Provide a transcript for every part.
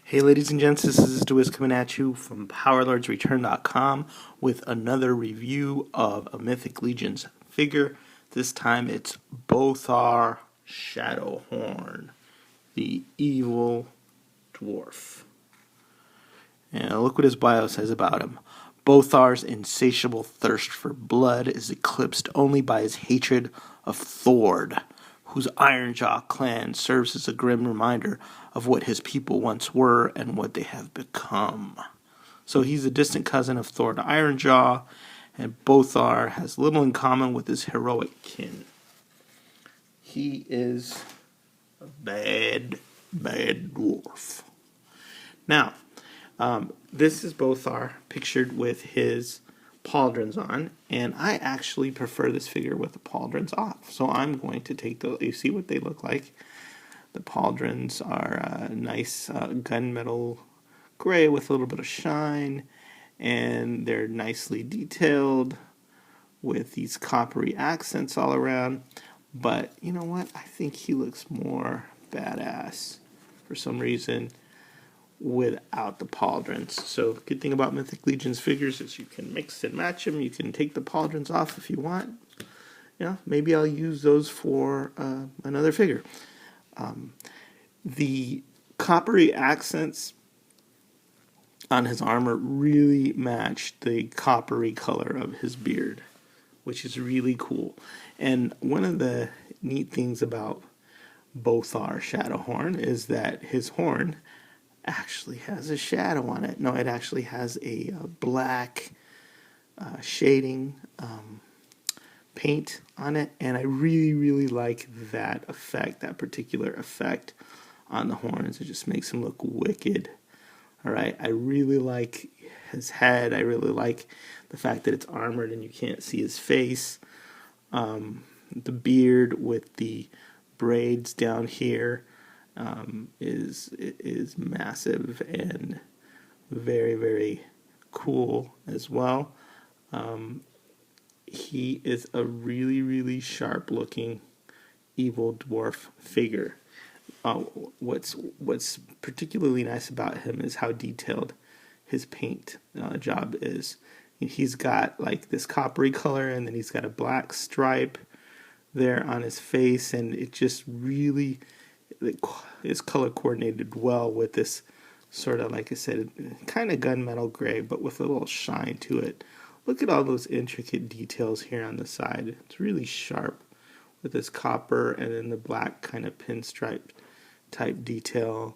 Hey ladies and gents, this is Dwarf coming at you from PowerLordsReturn.com with another review of a Mythic Legions figure. This time it's Bothar Shadowhorn, the evil dwarf. And look what his bio says about him. Bothar's insatiable thirst for blood is eclipsed only by his hatred of Thord, whose Ironjaw clan serves as a grim reminder of what his people once were and what they have become. So he's a distant cousin of Thord Ironjaw, and Bothar has little in common with his heroic kin. He is a bad dwarf. Now, this is Bothar pictured with his pauldrons on, and I actually prefer this figure with the pauldrons off. So I'm going to take you see what they look like. The pauldrons are nice gunmetal gray with a little bit of shine, and they're nicely detailed with these coppery accents all around. But you know what? I think he looks more badass for some reason without the pauldrons. So the good thing about Mythic Legions figures is you can mix and match them. You can take the pauldrons off if you want. Maybe I'll use those for another figure. The coppery accents on his armor really match the coppery color of his beard, which is really cool. And one of the neat things about Bothar Shadowhorn is that his horn actually has a shadow on it. No, it actually has a black shading paint on it, and I really like that effect, that particular effect on the horns. It just makes him look wicked. All right, I really like his head. I really like the fact that it's armored and you can't see his face. The beard with the braids down here is massive and very cool as well. He is a really sharp looking evil dwarf figure. What's particularly nice about him is how detailed his paint job is. He's got like this coppery color, and then he's got a black stripe there on his face, and it just really is color coordinated well with this sort of, like I said, kind of gunmetal gray, but with a little shine to it. Look at all those intricate details here on the side. It's really sharp with this copper and then the black kind of pinstripe type detail.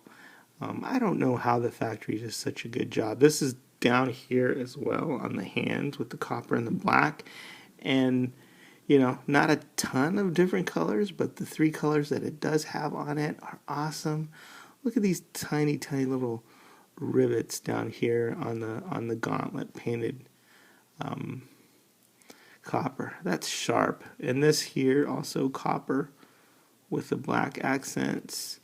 I don't know how the factory does such a good job. This is down here as well on the hands with the copper and the black, and not a ton of different colors, but the three colors that it does have on it are awesome. Look at these tiny little rivets down here on the gauntlet painted copper. That's sharp. And this here also copper with the black accents.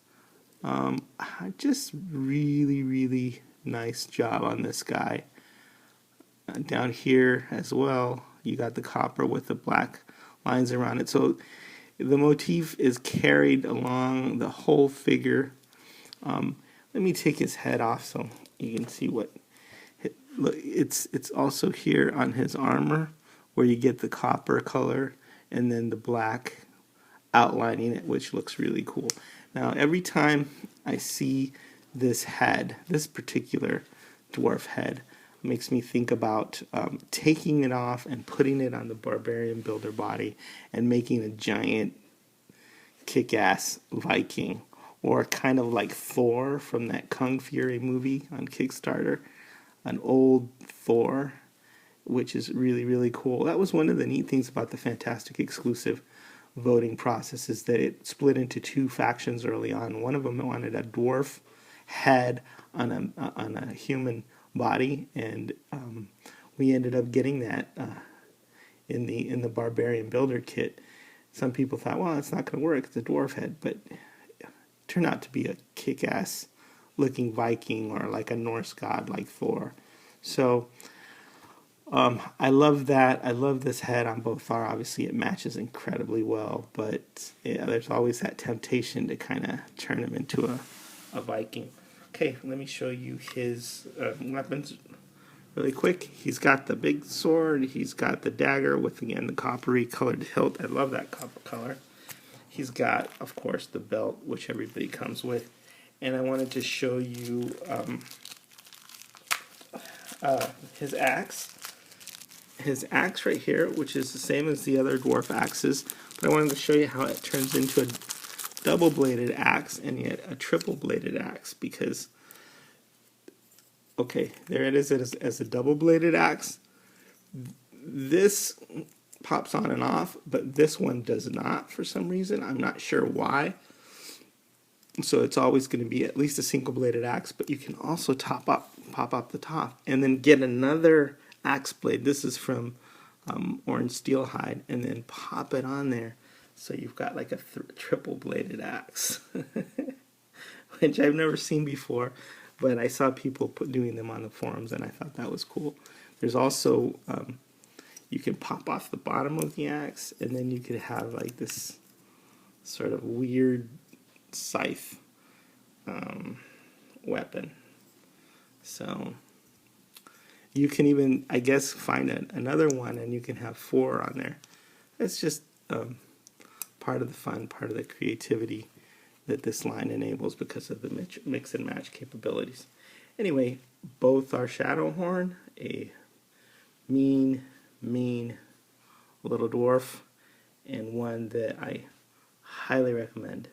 Just really nice job on this guy. Down here as well, you got the copper with the black lines around it. So the motif is carried along the whole figure. Let me take his head off so you can see what. Look, it's also here on his armor where you get the copper color and then the black outlining it, which looks really cool. Now, every time I see this head, this particular dwarf head, makes me think about taking it off and putting it on the barbarian builder body and making a giant kick-ass Viking, or kind of like Thor from that Kung Fury movie on Kickstarter, an old Thor, which is really cool. That was one of the neat things about the Fantastic exclusive voting process, is that it split into two factions early on. One of them wanted a dwarf head on a human body, and we ended up getting that in the barbarian builder kit. Some people thought, well, it's not going to work, it's a dwarf head, but it turned out to be a kick-ass looking Viking, or like a Norse god like Thor. So I love that. I love this head on Bothar. Obviously it matches incredibly well, but there's always that temptation to kind of turn him into a Viking. Okay, let me show you his weapons really quick. He's got the big sword. He's got the dagger with, again, the coppery colored hilt. I love that copper color. He's got, of course, the belt, which everybody comes with. And I wanted to show you his axe. His axe right here, which is the same as the other dwarf axes. But I wanted to show you how it turns into a double-bladed axe and yet a triple-bladed axe. Because, okay, there it is as a double-bladed axe. This pops on and off, but this one does not for some reason. I'm not sure why. So it's always going to be at least a single-bladed axe, but you can also pop up the top and then get another axe blade. This is from orange steel hide, and then pop it on there. So you've got like a triple-bladed axe, which I've never seen before, but I saw people doing them on the forums, and I thought that was cool. There's also, you can pop off the bottom of the axe, and then you could have like this sort of weird scythe weapon. So you can even, I guess, find another one, and you can have 4 on there. It's just part of the fun, part of the creativity that this line enables because of the mix and match capabilities. Anyway, Bothar Shadowhorn, a mean little dwarf, and one that I highly recommend.